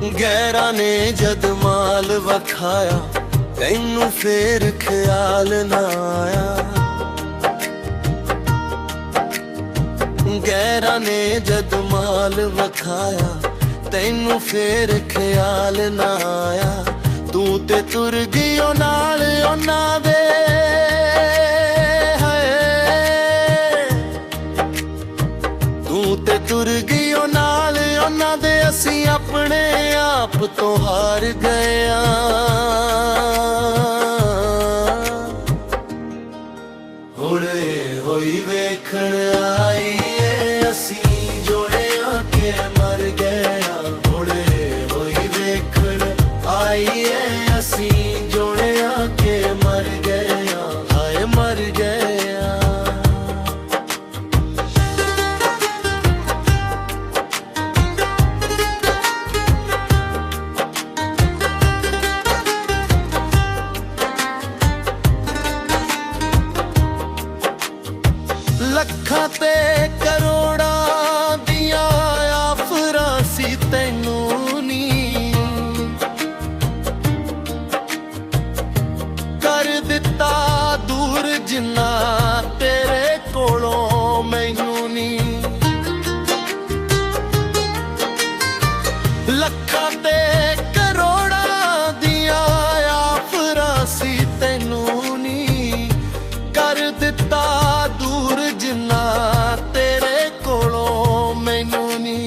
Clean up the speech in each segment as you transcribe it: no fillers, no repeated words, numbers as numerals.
गैरा ने जद माल वखाया तैनू फेर ख्याल ना आया। गैरा ने जद माल वखाया तैनू फेर ख्याल ना आया। तू ते तुर गई नाल उन्हां दे, तू ते तुर गई नाल उन्हां दे। असीं अपने आप तो हार गए हुणे होई वेखण आई असीं जोड़िया के मर गया। हुणे होई वेखण आई असीं जोड़िया के मर गया। हाय मर गया। लखां ते करोड़ां दियां आफरां सी तैनू नी, कर दिता दूर जिन्ना तेरे कोलों मैनू नी। लखां ते करोड़ां दियां आफरां सी तैनू नी, कर दिता दूर जिन्ना तेरे कोलों मैनू नी।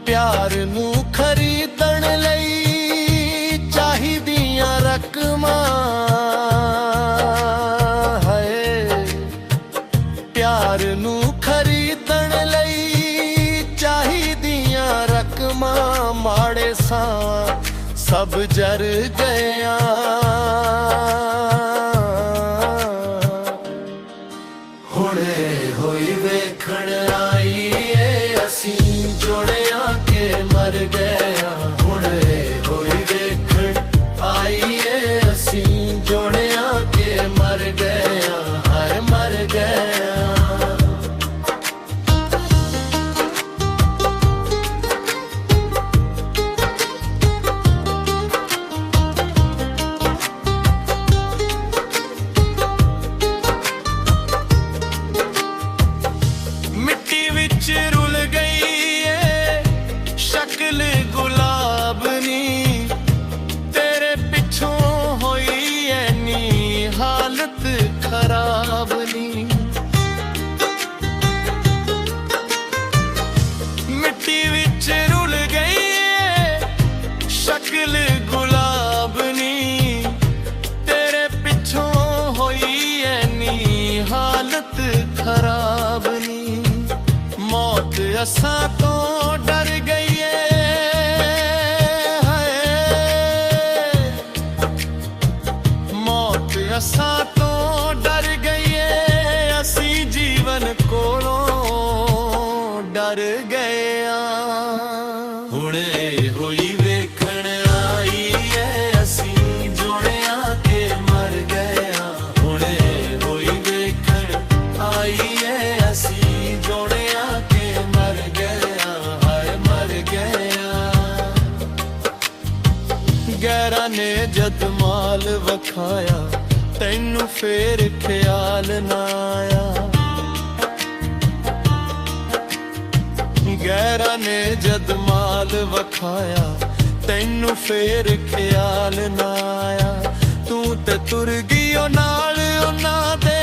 प्यार नू खरीदण लई चाहिदियां रकमां है। प्यार नू खरीदण लई चाहिदियां रकमां। माड़े सां सब जर गया। हुणे होई वेखण आई असीं जोड़िया के मर गया। हुणे होई वेखण आई असीं जोड़िया के मर गया। हाय मर गया। रुल गई है शक्ल गुलाब नी, तेरे पिछों होई ऐनी हालत खराब नी। मिट्टी विच रुल गई है शक्ल गुलाब नी, तेरे पिछों होई ऐनी हालत खराब नी। मौत असां तो डर गई है, मौत असां तो डर गई है। असीं जीवन कोलों डर गया। हुणे होई वेखण आई असीं जोड़िया के मर गया। हुणे होई वेखण आई असीं जोड़िया के मर गया। हाय मर गया। गैरा ने जद माल वखाया तैनू फेर ख्याल ना आया। गैरा ने जद माल वखाया तैनू फेर ख्याल ना आया। तू ते तुर गई नाल उन्हां दे।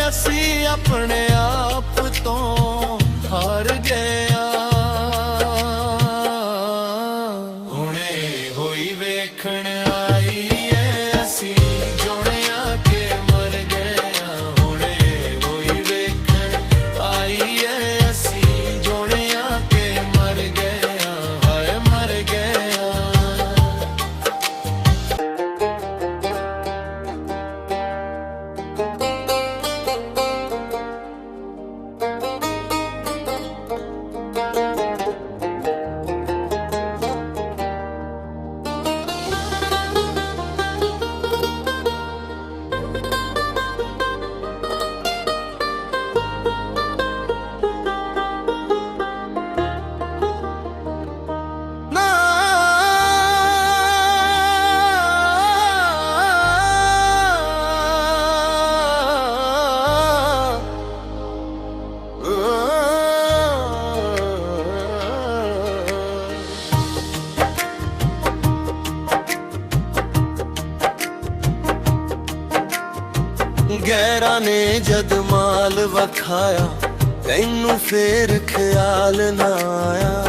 असीं अपने आप तो हार गया। हुणे होई वेखण आई असीं जोड़िया के मर गया। हुणे होई वेखण आई असीं जोड़िया के मर गया। हाय मर गया। ਗੈਰਾਂ ਨੇ ਜਦ ਮਾਲ ਵਖਾਇਆ ਤੈਨੂੰ ਫੇਰ ਖਿਆਲ ਨਾ ਆਇਆ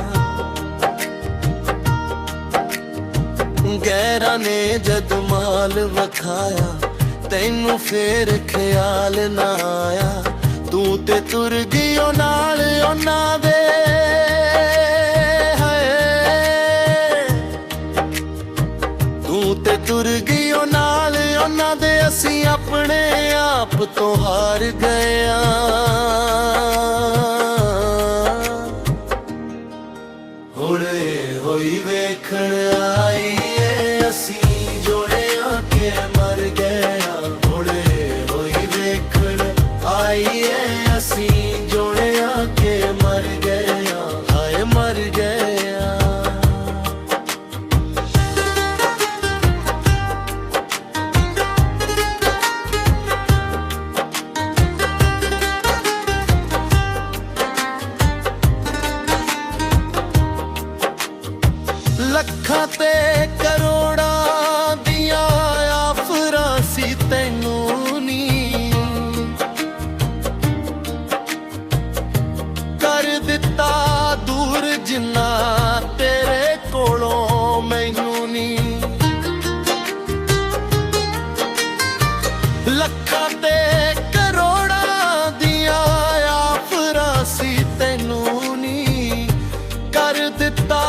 ਗੈਰਾਂ ਨੇ ਜਦ ਮਾਲ ਵਖਾਇਆ ਤੈਨੂੰ ਫੇਰ ਖਿਆਲ ਨਾ ਆਇਆ ਤੂੰ ਤੇ ਤੁਰ ਗਈ ਉਹ ਨਾਲ ਉਹਨਾਂ ਦੇ ਤੂੰ ਤੇ ਤੁਰ ਗਈ ਉਹ ਨਾਲ ਉਹਨਾਂ ਦੇ ਅਸੀਂ ਆਪਣੇ ਆਪ ਤੋਂ ਹਾਰ ਗਏ ਆਂ ਹੁਣੇ ਹੋਈ ਵੇਖਣ ਆਈ ਏ ਅਸੀਂ ਜੋੜਿਆਂ ਕੇ ਮਰ ਗਏ ਆਂ ਹੁਣੇ ਹੋਈ ਵੇਖਣ ਆਈ ਏ ਅਸੀਂ ਜੋੜਿਆਂ ਕੇ ਮਰ ਗਏ ਆਂ ਹਾਏ ਮਰ ਗਏ ਆਂ ਲੱਖਾਂ ਤੇ ਕਰੋੜਾਂ ਦੀਆਂ ਆਫਰਾਂ ਸੀ ਤੈਨੂੰ ਨੀ ਕਰ ਦਿੱਤਾ ਦੂਰ ਜਿੰਨਾ ਤੇਰੇ ਕੋਲੋਂ ਮੈਨੂੰ ਨੀ ਲੱਖਾਂ ਤੇ ਕਰੋੜਾਂ ਦੀਆਂ ਆਫਰਾਂ ਸੀ ਤੈਨੂੰ ਨੀ ਕਰ ਦਿੱਤਾ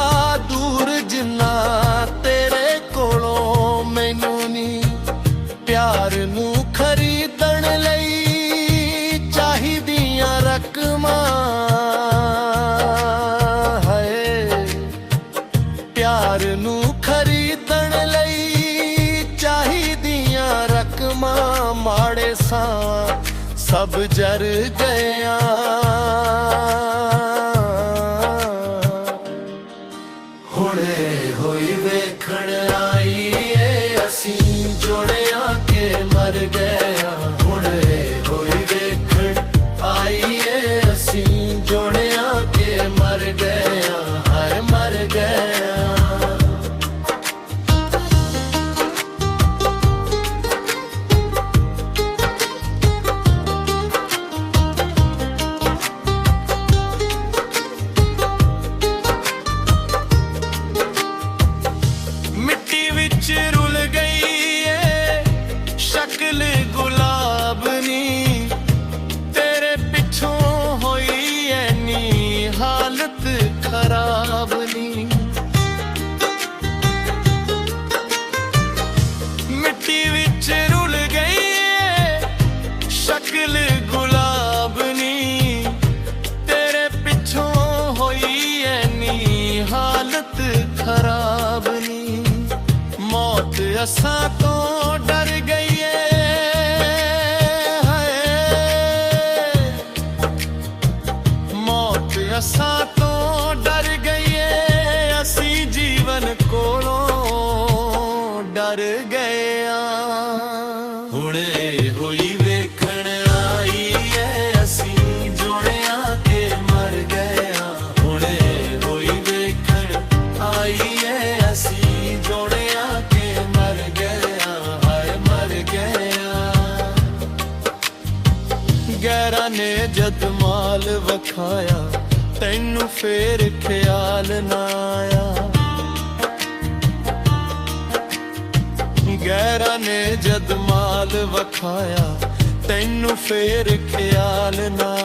ਜਿੰਨਾ ਤੇਰੇ ਕੋਲੋਂ ਮੈਨੂੰ ਨੀ ਪਿਆਰ ਨੂੰ ਖਰੀਦਣ ਲਈ ਚਾਹੀਦੀਆਂ ਰਕਮਾਂ ਹੈ ਪਿਆਰ ਨੂੰ ਖਰੀਦਣ ਲਈ ਚਾਹੀਦੀਆਂ ਰਕਮਾਂ ਮਾੜੇ ਸਾਂ ਸਭ ਜਰ ਗਏ ਹੁਣੇ ਹੋਈ ਵੇਖਣ ਆਈ ਏ ਅਸੀਂ ਜੋੜਿਆਂ ਕੇ ਮਰ ਗਏ ਆਂ ਹੁਣੇ ਹੋਈ ਵੇਖਣ ਆਈ ਏ ਅਸੀਂ ਜੋੜਿਆਂ ਕੇ ਮਰ ਗਏ ਆਂ ਹਾਏ ਮਰ ਗਏ ਆਂ ਰੁਲ ਗਈ ਏ ਸ਼ਕਲ ਗੁਲਾਬ ਨੀ ਤੇਰੇ ਪਿੱਛੋਂ ਹੋਈ ਐਨੀ ਹਾਲਤ ਖਰਾਬ ਨੀ ਮਿੱਟੀ ਵਿੱਚ ਰੁਲ ਗਈ ਏ ਸ਼ਕਲ ਗੁਲਾਬ ਨੀ ਤੇਰੇ ਪਿੱਛੋਂ ਹੋਈ ਐਨੀ ਹਾਲਤ ਖਰਾਬ ਨੀ ਮੌਤ ਅਸਾਂ ਤੋਂ ਡਰ ਗਈ ਏ ਮੌਤ ਅਸਾਂ ਤੋਂ ਡਰ ਗਈ ਏ ਅਸੀਂ ਜੀਵਨ ਕੋਲੋਂ ਡਰ ਗਏ ਆਂ ਹੁਣੇ ਹੋਈ ਵੇਖਣ ਆਈ ਏ ਅਸੀਂ ਜੋੜਿਆਂ ਕੇ ਮਰ ਗਏ ਆਂ ਹੁਣੇ ਹੋਈ ਵੇਖਣ ਆਈ ਏ ਅਸੀਂ ਜੋੜਿਆਂ ਕੇ ਮਰ ਗਏ ਆਂ ਹਾਏ ਮਰ ਗਏ ਆਂ ਗੈਰਾਂ ਨੇ ਜਦ ਮਾਲ ਵਖਾਇਆ ਤੈਨੂੰ ਫੇਰ ਖਿਆਲ ਨਾ ਆਇਆ ਗੈਰਾਂ ਨੇ ਜਦ ਮਾਲ ਵਖਾਇਆ ਤੈਨੂੰ ਫੇਰ ਖਿਆਲ ਨਾ